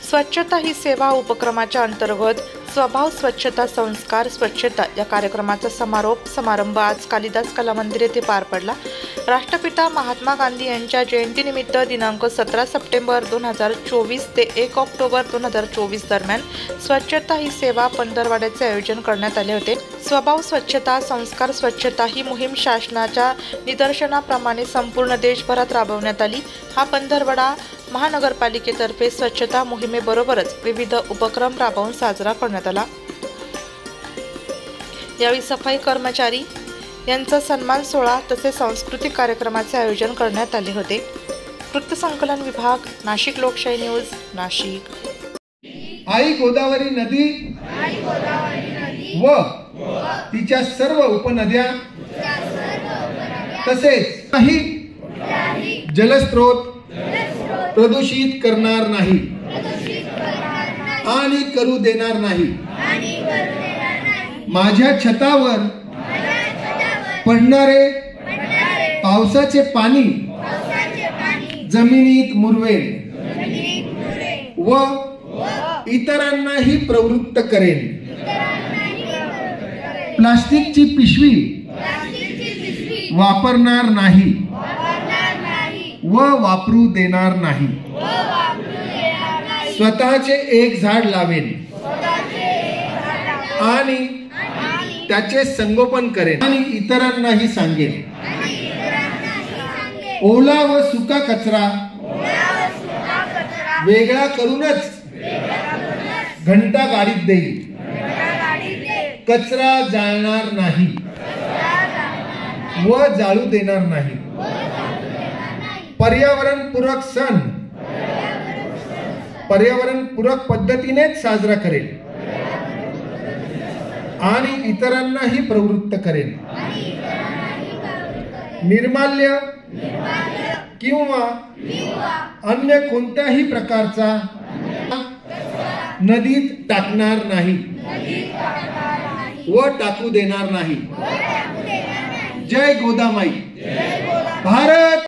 स्वच्छता ही सेवा उपक्रमाच्या अंतर्गत स्वभाव स्वच्छता संस्कार स्वच्छता या कार्यक्रमाचा समारोप आज कालिदास कला मंदिर येथे पार पडला। राष्ट्रपिता महात्मा गांधी यांच्या जयंतीनिमित्त दिनांक 17 सप्टेंबर 2024 ते 1 ऑक्टोबर 2024 दरम्यान स्वच्छता ही सेवा पंधरवड्याचे आयोजन करण्यात आले होते। स्वभाव स्वच्छता संस्कार स्वच्छता ही मोहीम शासनाच्या निदर्शनाप्रमाणे संपूर्ण देशभरात राबवण्यात आली। हा पंधरवडा महानगरपालिकेतर्फे स्वच्छता मोहिमेबरोबरच विविध उपक्रम राबवून साजरा करण्यात आला। यावेळी सफाई कर्मचारी यांचा सन्मान सोहळा तसेच सांस्कृतिक कार्यक्रमाचे आयोजन करण्यात आले होते। वृत्तसंकलन विभाग, नाशिक लोकशाही न्यूज, नाशिक। आई गोदावरी नदी व तिच्या सर्व उपनद्या तसेच काही जलस्रोत प्रदूषित करणार नाही आणि करू देणार नाही। माझ्या छतावर पडणारे पावसाचे पाणी जमिनीत मुरवेल व इतरांनाही प्रवृत्त करेन। प्लास्टिकची पिशवी वापरणार नाही व वापरू देणार नाही। स्वतःचे एक झाड लावेन आणि त्याचे संगोपन करेन आणि इतरांनाही सांगेन। ओला व सुका कचरा वेगळा करूनच घंटा गाडीत देईल। कचरा जाळणार नाही व जाळू देणार नाही। पर्यावरणपूरक सण पर्यावरणपूरक पद्धतीनेच साजरा करेल आणि इतरांनाही प्रवृत्त करेल। निर्माल्य किंवा अन्य कोणत्याही प्रकारचा नदीत टाकणार नाही व टाकू देणार नाही। जय गोदामाई। भारत